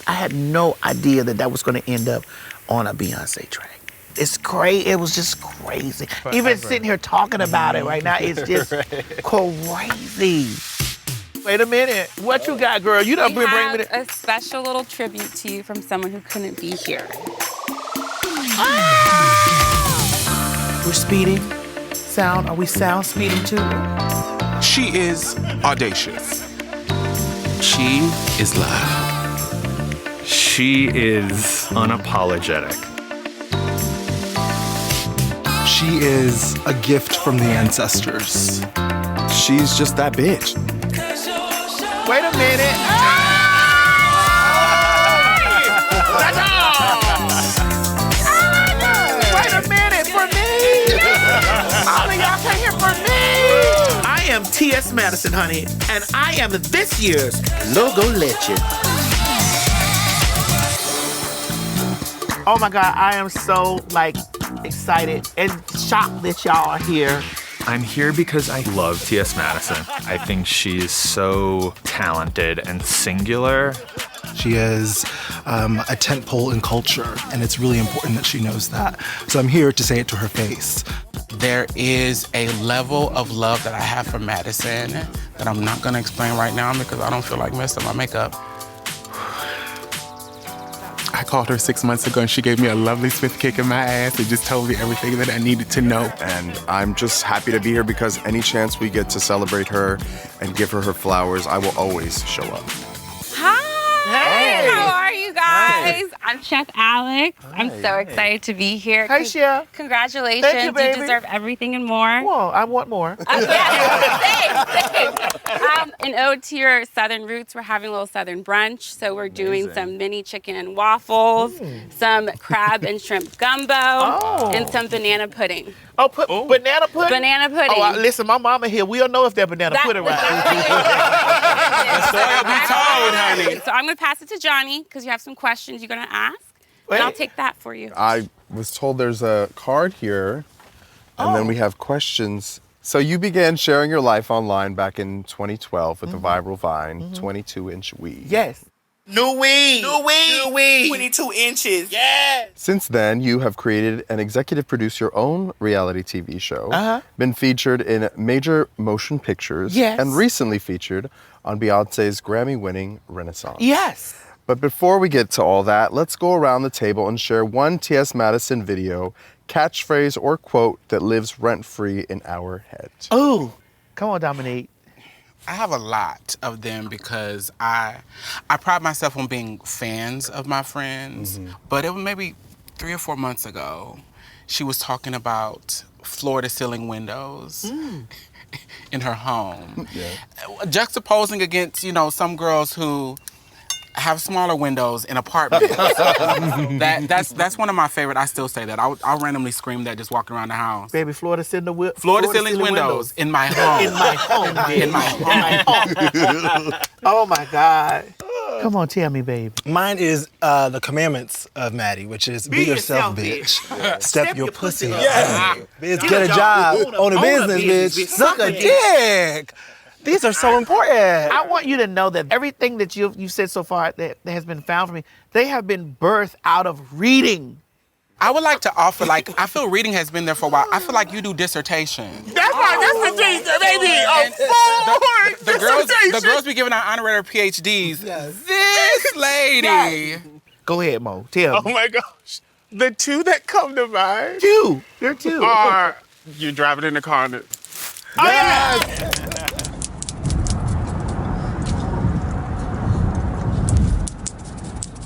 I had no idea that was going to end up on a Beyonce track. It's crazy. It was just crazy. Forever. Even sitting here talking about it right now, it's just crazy. Wait a minute. What you got, girl? You done bring me a special little tribute to you from someone who couldn't be here. Ah! We're speeding. Sound. Are we sound speeding too? She is audacious. She is loud. She is unapologetic. She is a gift from the ancestors. She's just that bitch. Wait a minute. Wait a minute for me. All of y'all came here for me. I am T.S. Madison, honey, and I am this year's Logo Legend. Oh my God, I am so excited and shocked that y'all are here. I'm here because I love T.S. Madison. I think she's so talented and singular. She is a tentpole in culture, and it's really important that she knows that. So I'm here to say it to her face. There is a level of love that I have for Madison that I'm not gonna explain right now because I don't feel like messing up my makeup. I called her 6 months ago and she gave me a lovely swift kick in my ass and just told me everything that I needed to know. And I'm just happy to be here because any chance we get to celebrate her and give her her flowers, I will always show up. Hi! Hey! How are you guys? I'm Chef Alex. I'm so excited to be here. Hey, Chef. Congratulations. Thank you, baby. You deserve everything and more. Well, I want more. Same. An ode to your Southern roots, we're having a little Southern brunch. So we're doing some mini chicken and waffles, some crab and shrimp gumbo, and some banana pudding. Banana pudding? Banana pudding. Oh, listen, my mama here, we don't know if that banana pudding right. So I'm going to pass it to Johnny because you have some questions you're going to ask. And I'll take that for you. I was told there's a card here, and then we have questions. So you began sharing your life online back in 2012 with the viral Vine, 22-inch weed. Yes. New weed. 22 inches. Yeah. Since then, you have created and executive produced your own reality TV show, been featured in major motion pictures, and recently featured on Beyonce's Grammy-winning Renaissance. Yes. But before we get to all that, let's go around the table and share one T.S. Madison video, catchphrase, or quote that lives rent-free in our heads. Oh, come on, Dominique. I have a lot of them because I pride myself on being fans of my friends. But it was maybe 3 or 4 months ago, she was talking about floor-to-ceiling windows in her home. Juxtaposing against, some girls who have smaller windows in apartments. That's one of my favorite. I still say that. I'll randomly scream that just walking around the house. Baby, floor-to-ceiling windows in my home. In my home. Oh my God. Come on, tell me, baby. Mine is the commandments of Maddie, which is be yourself, bitch. Step your pussy up. Bitch, get a job, own a business, bitch. Suck a dick. These are so important. I want you to know that everything that you've said so far that has been found for me, they have been birthed out of reading. I would like to offer, I feel reading has been there for a while. I feel like you do dissertations. That's my dissertation, baby. The girls be giving out honorary PhDs. Yes. This lady. Yes. Go ahead, Mo. Tell me. Oh my gosh. The two that come to mind. There are two. Are you're driving in the car and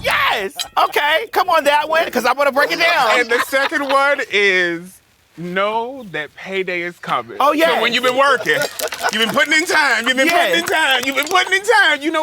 Yes. Okay. Come on, that one, because I want to break it down. And the second one is know that payday is coming. Oh, yeah. So when you've been working, you've been putting in time, you know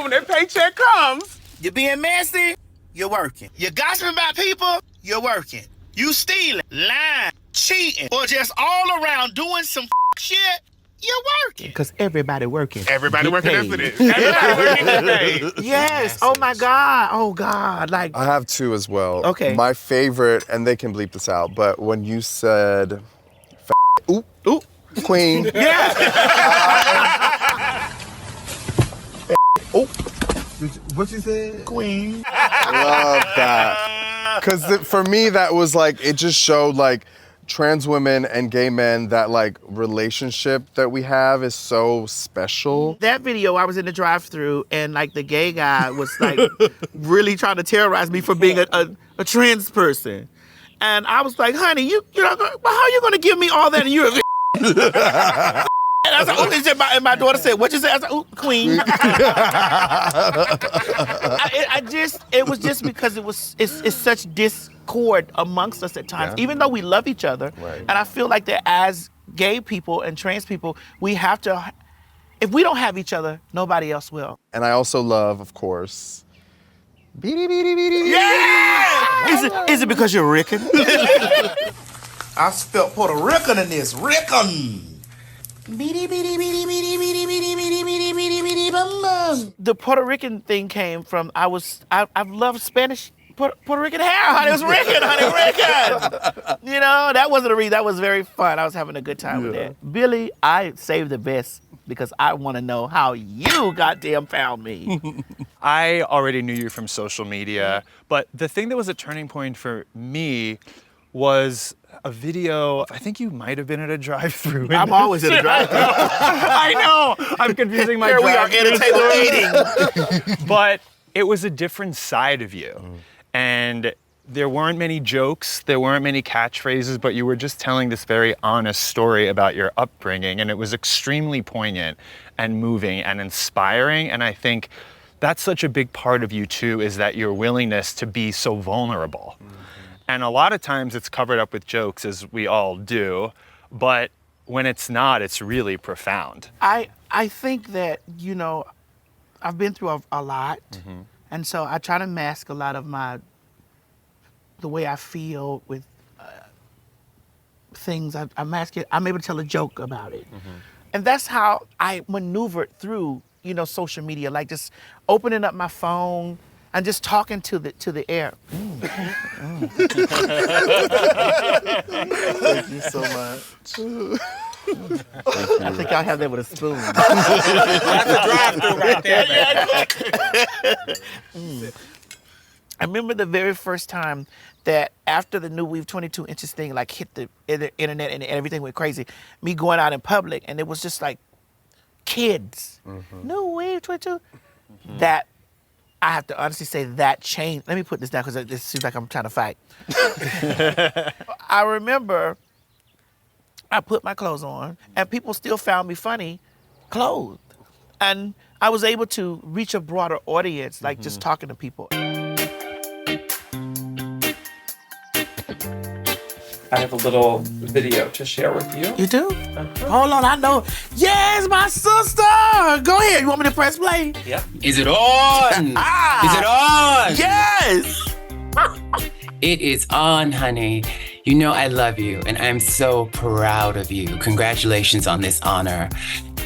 when that paycheck comes. You're being messy, you're working. You're gossiping about people, you're working. You stealing, lying, cheating, or just all around doing some shit, you're working. Because everybody working. Everybody working, that's what it is. Everybody working, get paid. Yes. Oh, my God. Oh, God. I have two as well. Okay. My favorite, and they can bleep this out, but when you said, ooh, queen. Yeah. Ooh. What you said? Queen. Love that. Because for me, that was like, it just showed like trans women and gay men, that like relationship that we have is so special. That video, I was in the drive-thru and like the gay guy was like really trying to terrorize me for being a trans person. And I was like, honey, you know, how are you gonna give me all that and you're a And I was like, oh, it's just and my daughter said, what you say? I was like, oh, queen. It was just because it's such discord amongst us at times, even though we love each other. Right. And I feel like that as gay people and trans people, we have to, if we don't have each other, nobody else will. And I also love, of course, beady, beady, beady. Yeah! Is it because you're Rican? I spelled Puerto Rican in this. Rican. The Puerto Rican thing came from I've loved Spanish Puerto Rican hair, honey. It was Rican, honey, Rican. You know, that wasn't a read. That was very fun. I was having a good time with that. Billy, I saved the best because I want to know how you goddamn found me. I already knew you from social media, but the thing that was a turning point for me was a video. I think you might have been at a drive-thru. I'm always at a drive-thru. I know. I'm confusing my Here we are at a table eating. But it was a different side of you. And there weren't many jokes, there weren't many catchphrases, but you were just telling this very honest story about your upbringing, and it was extremely poignant and moving and inspiring. And I think that's such a big part of you too, is that your willingness to be so vulnerable. And a lot of times it's covered up with jokes, as we all do, but when it's not, it's really profound. I think that, you know, I've been through a lot, and so I try to mask a lot of the way I feel with things. I mask it. I'm able to tell a joke about it. And that's how I maneuvered through, you know, social media, like just opening up my phone and just talking to the air. Thank you so much. I think I'll have that with a spoon. That's a drive-through right there. I remember the very first time that after the New Weave 22 inches thing like hit the internet and everything went crazy, me going out in public and it was just like kids. New Weave 22. That, I have to honestly say, that changed. Let me put this down because it seems like I'm trying to fight. I remember I put my clothes on and people still found me funny clothed. And I was able to reach a broader audience, like just talking to people. I have a little video to share with you. You do? Hold on, I know. Yes, my sister! Go ahead, you want me to press play? Yep. Is it on? Is it on? Yes! It is on, honey. You know I love you, and I'm so proud of you. Congratulations on this honor.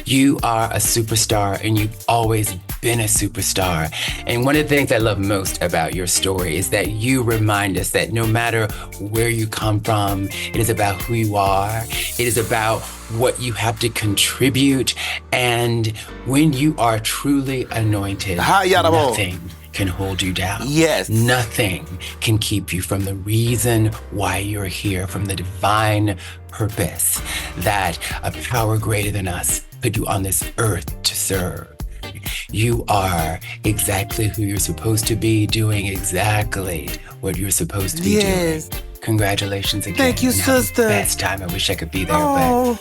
You are a superstar, and you've always been a superstar. And one of the things I love most about your story is that you remind us that no matter where you come from, it is about who you are. It is about what you have to contribute. And when you are truly anointed, nothing can hold you down. Yes. Nothing can keep you from the reason why you're here, from the divine purpose that a power greater than us put you on this earth to serve. You are exactly who you're supposed to be, doing exactly what you're supposed to be doing. Congratulations again. Thank you, sister. Best time. I wish I could be there, but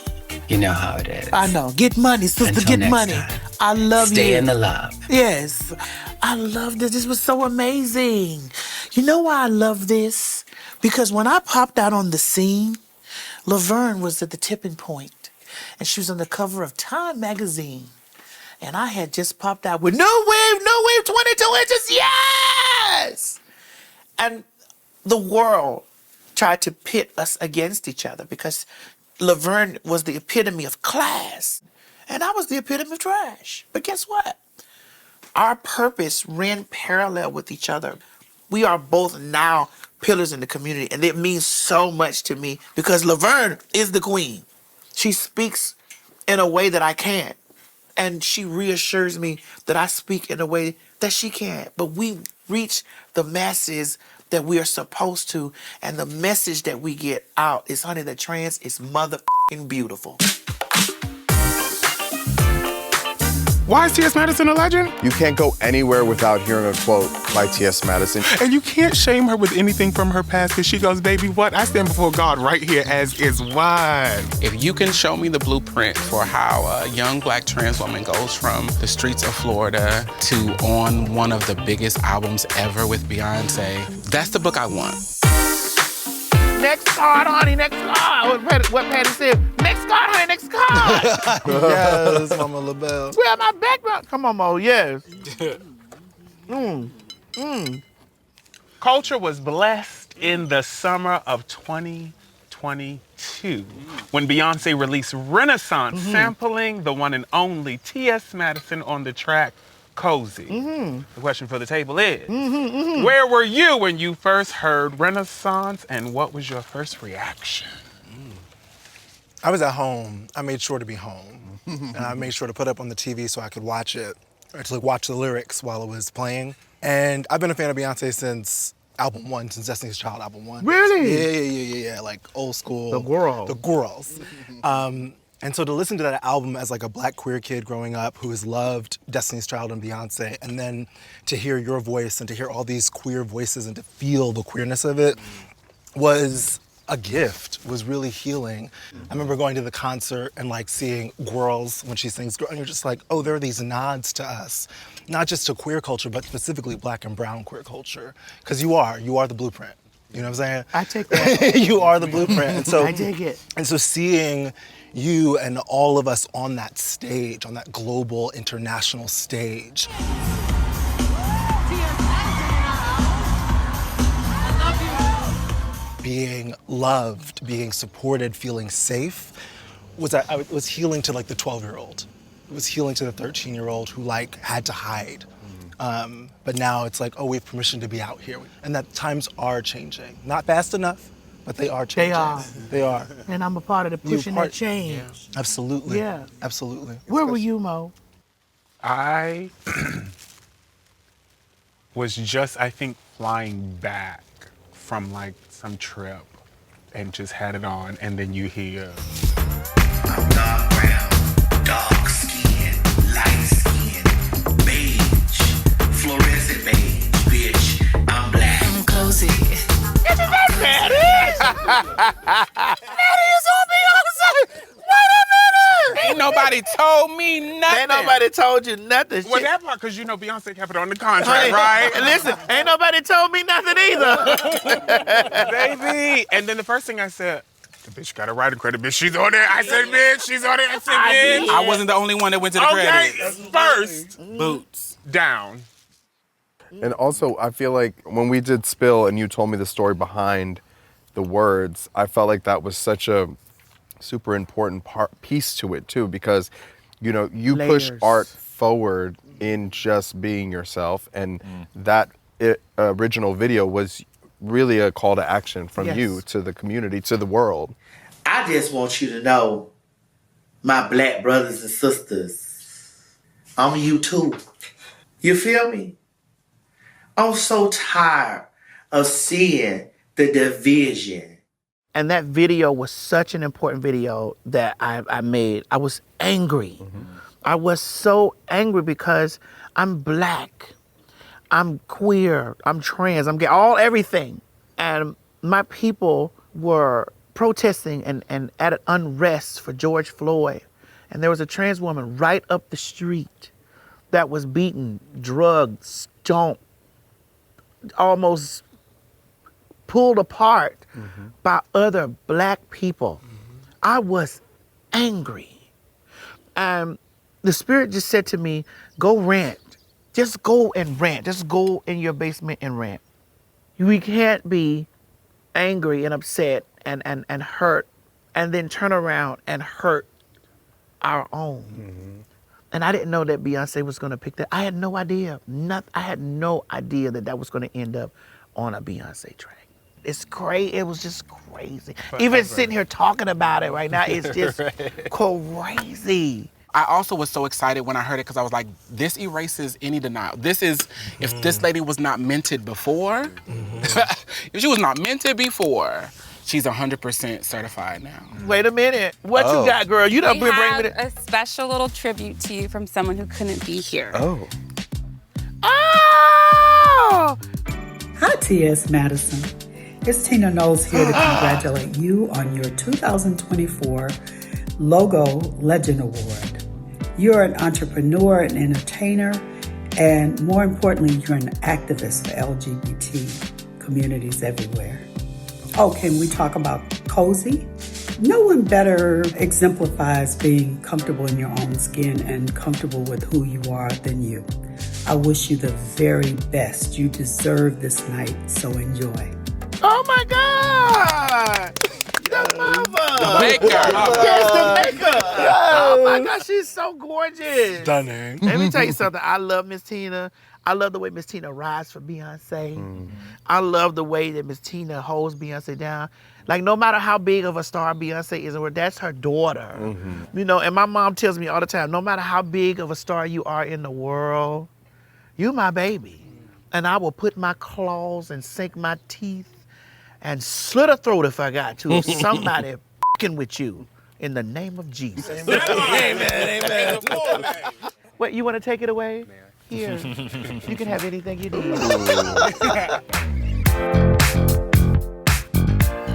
you know how it is. I know. Get money, sister. Until Get money. time, I love you. Stay in the love. Yes. I love this. This was so amazing. You know why I love this? Because when I popped out on the scene, Laverne was at the tipping point, and she was on the cover of Time magazine. And I had just popped out with New Wave 22 inches, yes! And the world tried to pit us against each other because Laverne was the epitome of class, and I was the epitome of trash. But guess what? Our purpose ran parallel with each other. We are both now pillars in the community, and it means so much to me because Laverne is the queen. She speaks in a way that I can't. And she reassures me that I speak in a way that she can't. But we reach the masses that we are supposed to. And the message that we get out is, honey, that trans is motherfucking beautiful. Why is T.S. Madison a legend? You can't go anywhere without hearing a quote by T.S. Madison. And you can't shame her with anything from her past because she goes, baby, what? I stand before God right here as is one. If you can show me the blueprint for how a young black trans woman goes from the streets of Florida to on one of the biggest albums ever with Beyonce, that's the book I want. Next card, honey, next card. What Patty said. Next card, honey, next card. Yes, Mama LaBelle. Where my background? Come on, Mo, yes. Culture was blessed in the summer of 2022 when Beyonce released Renaissance, sampling the one and only T.S. Madison on the track Cozy. The question for the table is, where were you when you first heard Renaissance, and what was your first reaction? I was at home. I made sure to be home. And I made sure to put it up on the TV so I could watch it, or to watch the lyrics while it was playing. And I've been a fan of Beyonce since album 1, since Destiny's Child album 1. Really? Yeah, like old school. The girls. The girls. And so to listen to that album as like a black queer kid growing up who has loved Destiny's Child and Beyonce, and then to hear your voice and to hear all these queer voices and to feel the queerness of it was a gift, was really healing. I remember going to the concert and like seeing Girls when she sings Girl, and you're just like, oh, there are these nods to us, not just to queer culture, but specifically black and brown queer culture. Because you are the blueprint. You know what I'm saying? I take that. You are the blueprint. And so, I take it. And so seeing you and all of us on that stage, on that global, international stage. Being loved, being supported, feeling safe, was healing to like the 12-year-old. It was healing to the 13-year-old who like had to hide. But now it's like, oh, we have permission to be out here. And that times are changing. Not fast enough, but they are changing. They are. They are. And I'm a part of the pushing that change. Yeah. Absolutely. Yeah. Absolutely. Where were you, Mo? I was just, I think, flying back from like some trip and just had it on, and then you hear. I'm dark brown, dark skin, light skin, beige, fluorescent beige, bitch. I'm black. I'm cozy. Isn't that Maddie? Maddie is on Beyonce. Wait a minute. Ain't nobody told me nothing. Ain't nobody told you nothing. Well, that part, because you know Beyonce kept it on the contract, right? Listen, ain't nobody told me nothing either. Baby. And then the first thing I said, the bitch got a writing credit, bitch. She's on there. I said, bitch. She's on there. I said, bitch. I wasn't the only one that went to the credits. First, boots down. And also, I feel like when we did Spill and you told me the story behind the words, I felt like that was such a super important piece to it too, because you know you push art forward in just being yourself, and that original video was really a call to action from you to the community, to the world. I just want you to know, my black brothers and sisters, I'm you too. You feel me? I'm so tired of seeing the division. And that video was such an important video that I made. I was angry. I was so angry because I'm black, I'm queer, I'm trans, I'm gay, everything. And my people were protesting and at an unrest for George Floyd. And there was a trans woman right up the street that was beaten, drugged, stomped, almost pulled apart by other black people. I was angry. And the Spirit just said to me, go rant. Just go and rant. Just go in your basement and rant. We can't be angry and upset and hurt and then turn around and hurt our own. And I didn't know that Beyonce was gonna pick that. I had no idea. I had no idea that was gonna end up on a Beyonce track. It's crazy. It was just crazy. Even sitting here talking about it right now, it's just crazy. I also was so excited when I heard it because I was like, this erases any denial. This is, if this lady was not minted before, if she was not minted before, she's 100% certified now. Wait a minute. What you got, girl? You done We bring me have to... a special little tribute to you from someone who couldn't be here. Oh. Oh! Hi, T.S. Madison. It's Tina Knowles here to congratulate you on your 2024 Logo Legend Award. You're an entrepreneur, an entertainer, and more importantly, you're an activist for LGBT communities everywhere. Oh, can we talk about cozy? No one better exemplifies being comfortable in your own skin and comfortable with who you are than you. I wish you the very best. You deserve this night, so enjoy. Oh my God! The mother! The maker. Yes, the maker! Oh my God, she's so gorgeous. Stunning. Let me tell you something. I love Miss Tina. I love the way Miss Tina rides for Beyonce. I love the way that Miss Tina holds Beyonce down. Like, no matter how big of a star Beyonce is, that's her daughter. You know, and my mom tells me all the time, no matter how big of a star you are in the world, you my baby. And I will put my claws and sink my teeth and slit a throat if I got to, if somebody f***ing with you in the name of Jesus. Amen. What, you want to take it away? Here, you can have anything you need.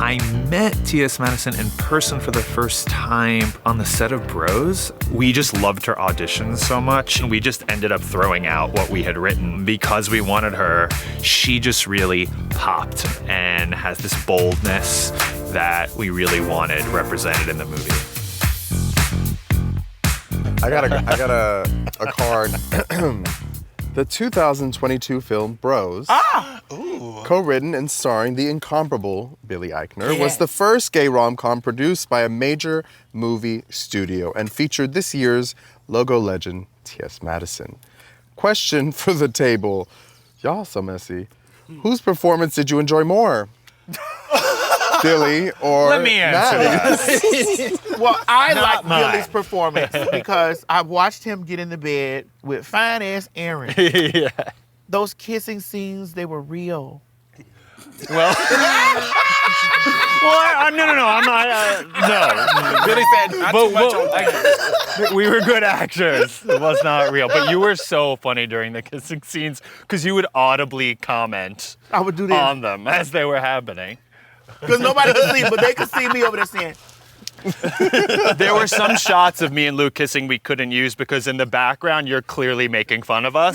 I met T.S. Madison in person for the first time on the set of Bros. We just loved her auditions so much, and we just ended up throwing out what we had written because we wanted her. She just really popped and has this boldness that we really wanted represented in the movie. I got a card. The 2022 film Bros, co-written and starring the incomparable Billy Eichner, was the first gay rom-com produced by a major movie studio and featured this year's logo legend, T.S. Madison. Question for the table. Y'all so messy. Whose performance did you enjoy more? Billy or Let me answer that. Well, I like mine. Billy's performance because I watched him get in the bed with fine ass Aaron. Yeah. Those kissing scenes, they were real. Well, no, I'm not. No. Billy said, not too much on that. We were good actors. It was not real. But you were so funny during the kissing scenes because you would audibly comment I would do this. on them as they were happening. Because nobody could see, but they could see me over there saying, There were some shots of me and Luke kissing we couldn't use because in the background you're clearly making fun of us.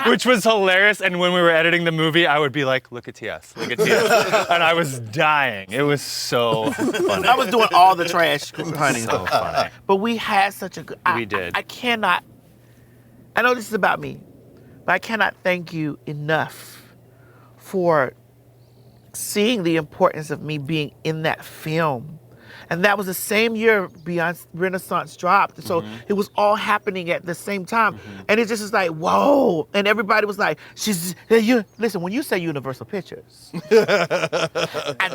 Which was hilarious. And when we were editing the movie, I would be like, look at TS, look at TS. And I was dying. It was so funny. I was doing all the trash, honey. So funny. But we had such a good... We did. I cannot... I know this is about me, but I cannot thank you enough for seeing the importance of me being in that film. And that was the same year Beyonce Renaissance dropped. So it was all happening at the same time. And it just is like, whoa. And everybody was like, listen, when you say Universal Pictures, and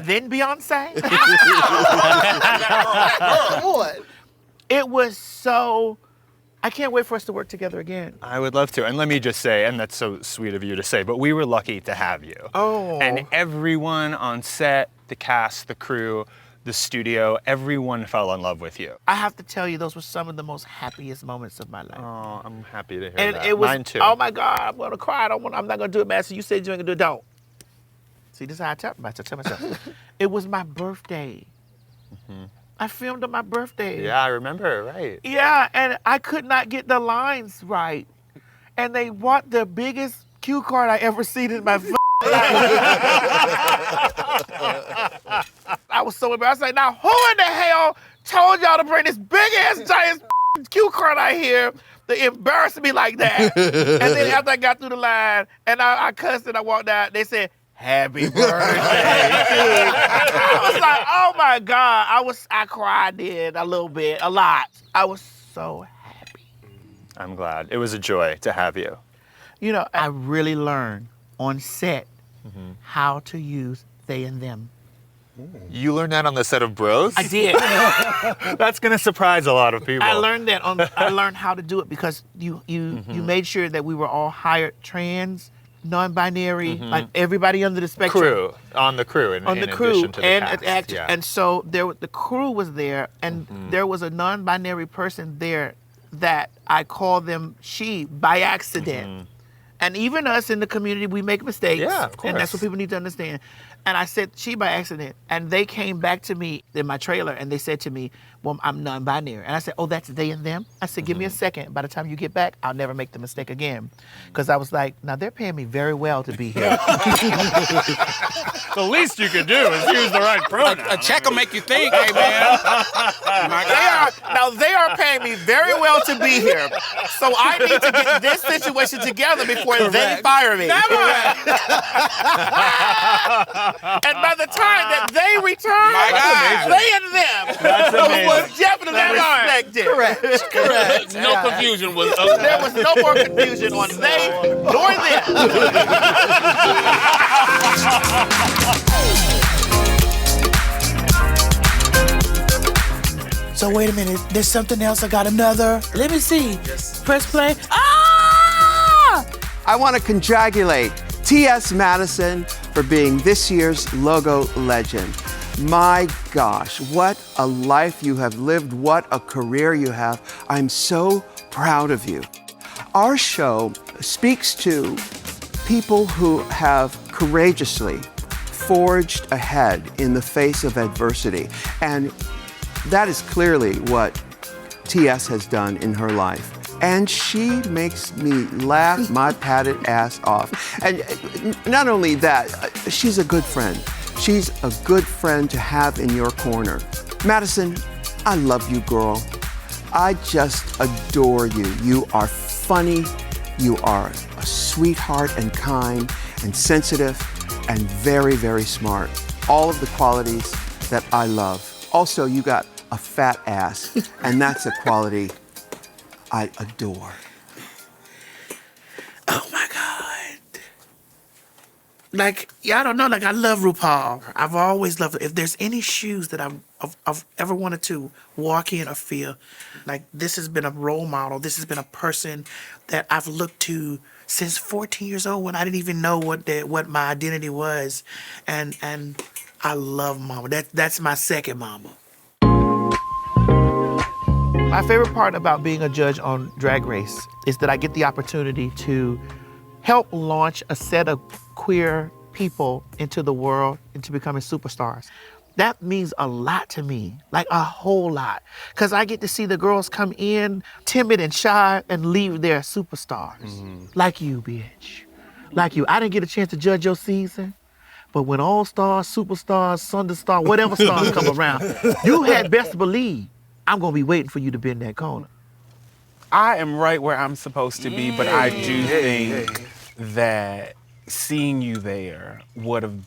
then Beyonce, it was so, I can't wait for us to work together again. I would love to. And let me just say, and that's so sweet of you to say, but we were lucky to have you. Oh. And everyone on set, the cast, the crew, the studio, everyone fell in love with you. I have to tell you, those were some of the most happiest moments of my life. Oh, I'm happy to hear And that. it was, Mine too. oh my God, I'm gonna cry. I'm not gonna do it, Madison. You said you ain't gonna do it, don't. See, this is how I tell myself. It was my birthday. I filmed on my birthday. Yeah, I remember, right. Yeah, and I could not get the lines right. And they bought the biggest cue card I ever seen in my life. I was so embarrassed. I was like, now who in the hell told y'all to bring this big ass giant cue card out here to embarrass me like that? And then after I got through the line and I cussed and I walked out, they said, happy birthday. I was like, oh my God. I cried then a little bit, a lot. I was so happy. I'm glad. It was a joy to have you. You know, I really learned on set how to use they and them. You learned that on the set of Bros? I did. That's gonna surprise a lot of people. I learned that I learned how to do it because you made sure that we were all hired trans, non-binary, like everybody under the spectrum. On the crew, in addition to the cast. And so the crew was there, and there was a non-binary person there that I called them she by accident. And even us in the community, we make mistakes. Yeah, of course. And that's what people need to understand. And I said she by accident. And they came back to me in my trailer and they said to me, well, I'm non-binary. And I said, oh, that's they and them? I said, give me a second. By the time you get back, I'll never make the mistake again. Because I was like, now they're paying me very well to be here. The least you could do is use the right pronoun. A check will make you think, hey, man. My God. They are paying me very well to be here. So I need to get this situation together before they fire me. And by the time that they return, they and them was definitely respected. Correct. No confusion was. There was no more confusion on they nor them. So wait a minute. There's something else. I got another. Let me see. Yes. Press play. Ah! I want to congratulate T.S. Madison for being this year's logo legend. My gosh, what a life you have lived, what a career you have. I'm so proud of you. Our show speaks to people who have courageously forged ahead in the face of adversity. And that is clearly what T.S. has done in her life. And she makes me laugh my padded ass off. And not only that, she's a good friend. She's a good friend to have in your corner. Madison, I love you, girl. I just adore you. You are funny. You are a sweetheart and kind and sensitive and very, very smart. All of the qualities that I love. Also, you got a fat ass, and that's a quality I adore. Oh my God. Like, yeah, I don't know. Like, I love RuPaul. I've always loved it. If there's any shoes that I've ever wanted to walk in or feel, like this has been a role model. This has been a person that I've looked to since 14 years old when I didn't even know what my identity was. And I love Mama. That's my second mama. My favorite part about being a judge on Drag Race is that I get the opportunity to help launch a set of queer people into the world, into becoming superstars. That means a lot to me, like a whole lot. Because I get to see the girls come in timid and shy and leave there superstars. Like you, bitch. Like you. I didn't get a chance to judge your season, but when All Stars, Superstars, Thunderstar, whatever stars come around, you had best believe I'm gonna be waiting for you to bend that corner. I am right where I'm supposed to be, but I do think that seeing you there would have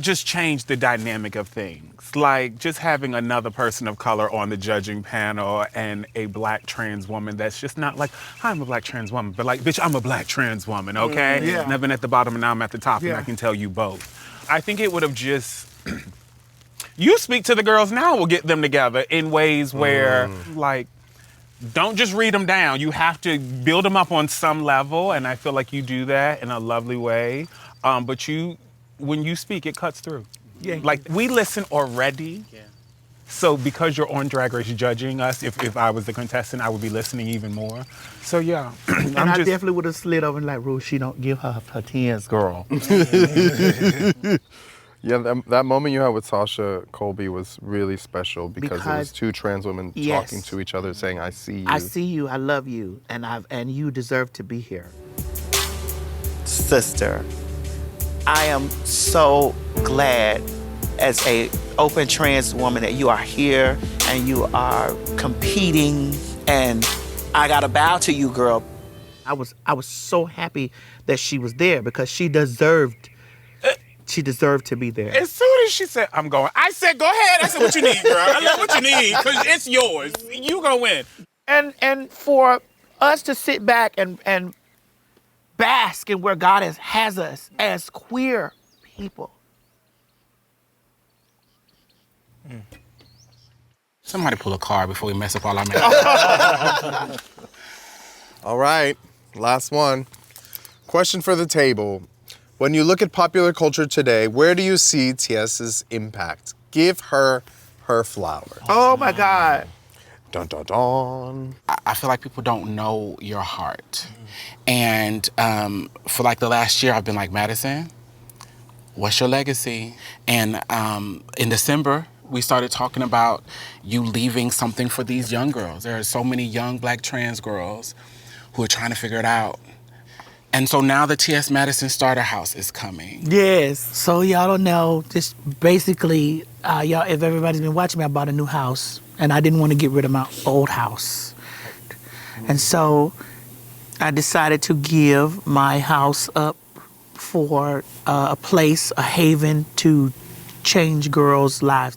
just changed the dynamic of things. Like just having another person of color on the judging panel and a black trans woman that's just not like, hi, I'm a black trans woman, but like, bitch, I'm a black trans woman, okay? Yeah. And I've been at the bottom and now I'm at the top and I can tell you both. I think it would have just, you speak to the girls now, we'll get them together in ways where like, don't just read them down. You have to build them up on some level, and I feel like you do that in a lovely way. But when you speak, it cuts through. Yeah. Like, we listen already. Yeah. So because you're on Drag Race judging us, if I was the contestant, I would be listening even more. So yeah. And I definitely would have slid over and like, Ruth, she don't give her 10s, girl. Yeah, that moment you had with Sasha Colby was really special because it was two trans women talking to each other, saying, "I see you. I see you. I love you, and you deserve to be here." Sister, I am so glad as a open trans woman that you are here and you are competing, and I gotta bow to you, girl. I was so happy that she was there because she deserved to be there. As soon as she said, I'm going, I said, go ahead. I said, what you need, girl? I love what you need, because it's yours. You gonna win. And for us to sit back and bask in where God has us as queer people, Somebody pull a card before we mess up all our makeup. All right, last one. Question for the table. When you look at popular culture today, where do you see T.S.'s impact? Give her her flowers. Oh my God. Dun, dun, dun. I feel like people don't know your heart. And for like the last year, I've been like, Madison, what's your legacy? And in December, we started talking about you leaving something for these young girls. There are so many young Black trans girls who are trying to figure it out. And so now the T.S. Madison Starter House is coming. Yes. So y'all don't know, just basically, y'all, if everybody's been watching me, I bought a new house, and I didn't want to get rid of my old house. And so I decided to give my house up for a place, a haven to change girls' lives.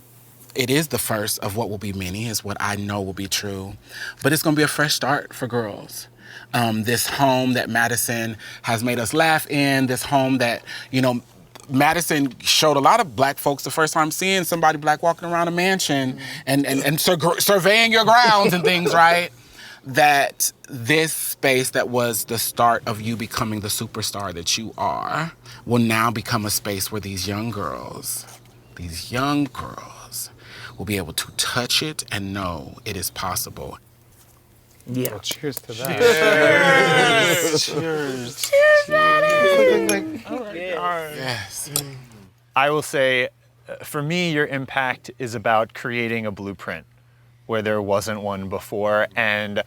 It is the first of what will be many, is what I know will be true. But it's going to be a fresh start for girls. This home that Madison has made us laugh in, this home that, you know, Madison showed a lot of Black folks the first time seeing somebody Black walking around a mansion and surveying your grounds and things, right? That this space that was the start of you becoming the superstar that you are will now become a space where these young girls will be able to touch it and know it is possible. Yeah. Well, cheers to that. Cheers. Cheers. Yes. I will say, for me, your impact is about creating a blueprint where there wasn't one before. And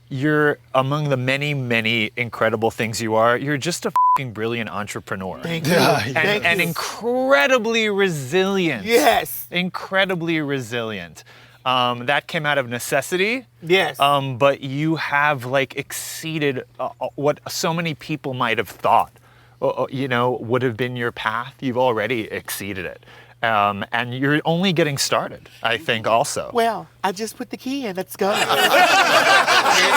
you're, among the many, many incredible things you are, you're just a fucking brilliant entrepreneur. Thank you. And incredibly resilient. Yes. Incredibly resilient. That came out of necessity. Yes. But you have like exceeded what so many people might have thought, you know, would have been your path. You've already exceeded it. And you're only getting started, I think, also. Well, I just put the key in. Let's go.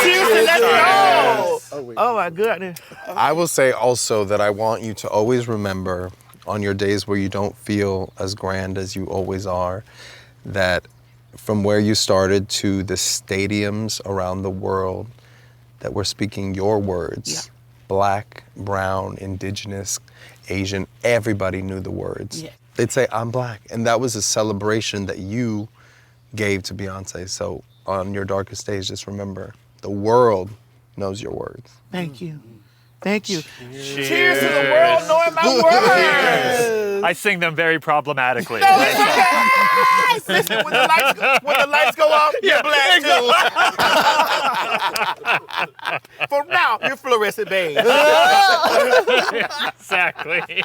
Seriously, let's go. Oh my goodness. I will say also that I want you to always remember on your days where you don't feel as grand as you always are, that from where you started to the stadiums around the world that were speaking your words, yeah. Black, brown, indigenous, Asian, everybody knew the words. Yeah. They'd say, I'm Black. And that was a celebration that you gave to Beyonce. So on your darkest days, just remember, the world knows your words. Thank you. Thank you. Cheers to the world knowing my words. I sing them very problematically. No, it's okay. Listen, when the lights go off, you're Black too. For now, you're fluorescent beige. Exactly.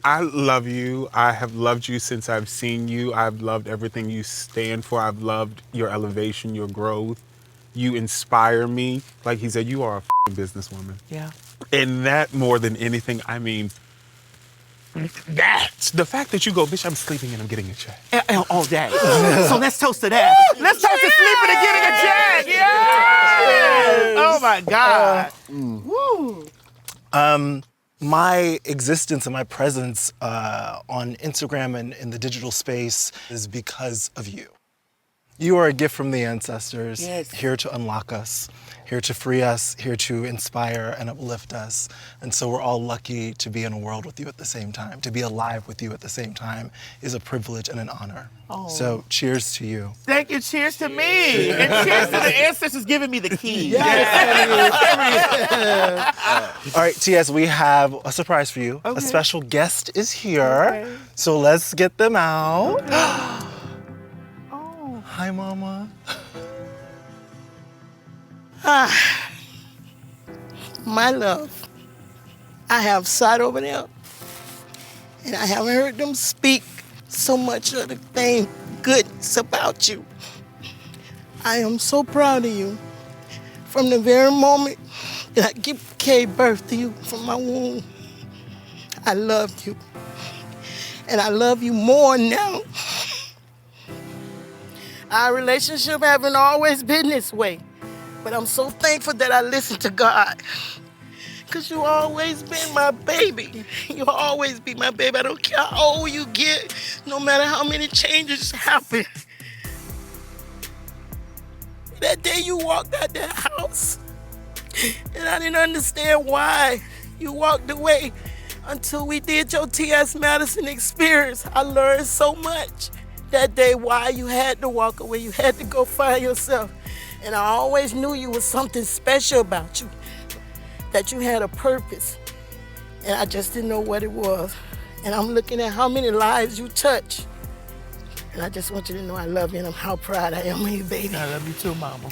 I love you. I have loved you since I've seen you. I've loved everything you stand for. I've loved your elevation, your growth. You inspire me. Like he said, you are a businesswoman. Yeah. And that more than anything, I mean, that's the fact that you go, bitch, I'm sleeping and I'm getting a check. All day. So let's toast to that. Let's toast to sleeping and getting a check. Yes. Oh my God. Woo. My existence and my presence on Instagram and in the digital space is because of you. You are a gift from the ancestors, yes. Here to unlock us, here to free us, here to inspire and uplift us. And so we're all lucky to be in a world with you at the same time. To be alive with you at the same time is a privilege and an honor. Oh. So cheers to you. Thank you. Cheers to me. And cheers to the ancestors giving me the key. Yes. All right, T.S., we have a surprise for you. Okay. A special guest is here. Okay. So let's get them out. Hi, Mama. My love, I have sat over there, and I haven't heard them speak so much of the thing goodness about you. I am so proud of you. From the very moment that I gave birth to you from my womb, I loved you. And I love you more now. Our relationship haven't always been this way, but I'm so thankful that I listened to God. Because you always been my baby. You'll always be my baby. I don't care how old you get, no matter how many changes happen. That day you walked out that house, and I didn't understand why you walked away until we did your T.S. Madison experience. I learned so much that day why you had to walk away. You had to go find yourself. And I always knew you was something special about you, that you had a purpose. And I just didn't know what it was. And I'm looking at how many lives you touch. And I just want you to know I love you and I'm how proud I am of you, baby. I love you too, Mama.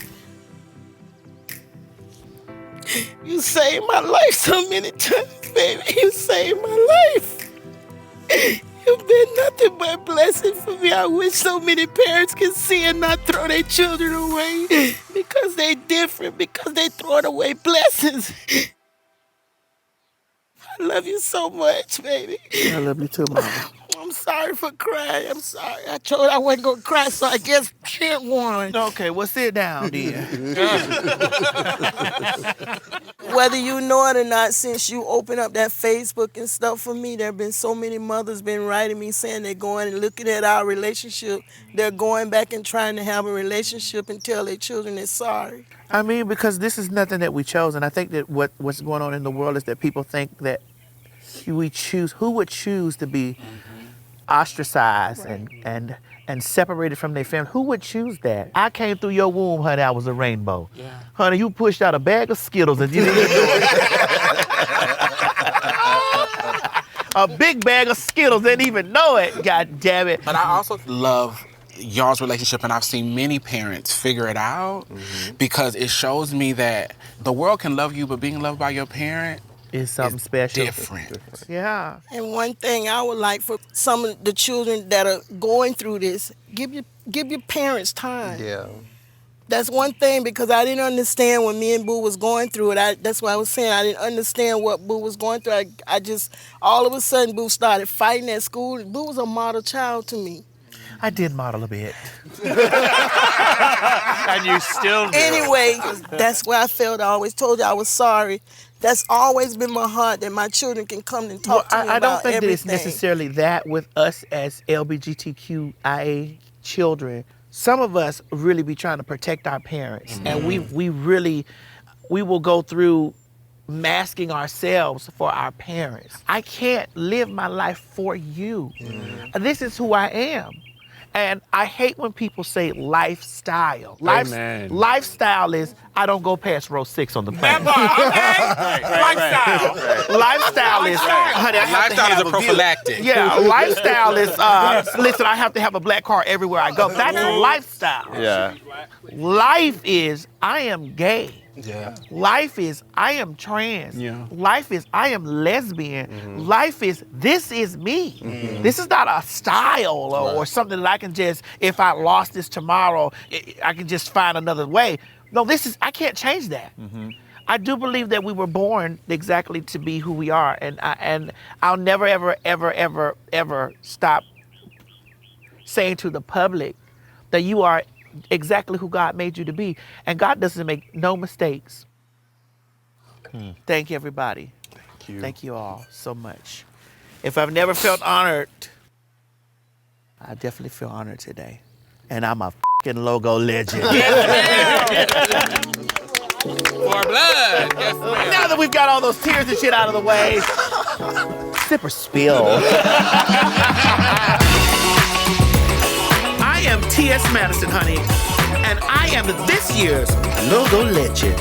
You saved my life so many times, baby. You saved my life. You've been nothing but a blessing for me. I wish so many parents could see and not throw their children away because they different, because they throwing away blessings. I love you so much, baby. I love you too, Mama. I'm sorry for crying. I'm sorry. I told I wasn't going to cry, so I guess Kent won. Okay, well, sit down, dear. Whether you know it or not, since you opened up that Facebook and stuff for me, there have been so many mothers been writing me saying they're going and looking at our relationship. They're going back and trying to have a relationship and tell their children they're sorry. I mean, because this is nothing that we chose, and I think that what's going on in the world is that people think that we choose, who would choose to be ostracized and separated from their family? Who would choose that? I came through your womb, honey, I was a rainbow. Yeah. Honey, you pushed out a bag of Skittles and you didn't even know it. A big bag of Skittles, didn't even know it, God damn it. But I also love y'all's relationship, and I've seen many parents figure it out because it shows me that the world can love you, but being loved by your parent is something special. Different. Yeah. And one thing I would like for some of the children that are going through this, give your parents time. Yeah. That's one thing, because I didn't understand when me and Boo was going through it. That's why I was saying I didn't understand what Boo was going through. I just, all of a sudden, Boo started fighting at school. Boo was a model child to me. I did model a bit. And you still do. Anyway, that's why I felt. I always told you I was sorry. That's always been my heart, that my children can come and talk to me about everything. I don't think that it's necessarily that with us as LGBTQIA children. Some of us really be trying to protect our parents. And we will go through masking ourselves for our parents. I can't live my life for you. This is who I am. And I hate when people say lifestyle. Lifestyle is, I don't go past row 6 on the plane. Lifestyle. Lifestyle is, honey, I have lifestyle to have is a prophylactic. Yeah, lifestyle is, listen, I have to have a black car everywhere I go. That's a lifestyle. Yeah. Life is, I am gay. Yeah. Life is, I am trans. Yeah. Life is, I am lesbian. Life is, this is me. This is not a style or something that I can just, if I lost this tomorrow, I can just find another way. No, this is, I can't change that. I do believe that we were born exactly to be who we are. And I'll never, ever, ever, ever, ever stop saying to the public that you are exactly who God made you to be. And God doesn't make no mistakes. Thank you, everybody. Thank you. Thank you all so much. If I've never felt honored, I definitely feel honored today. And I'm a fucking logo legend. For blood. Yes, ma'am. Now that we've got all those tears and shit out of the way, sip or spill. I am T.S. Madison, honey, and I am this year's logo legend.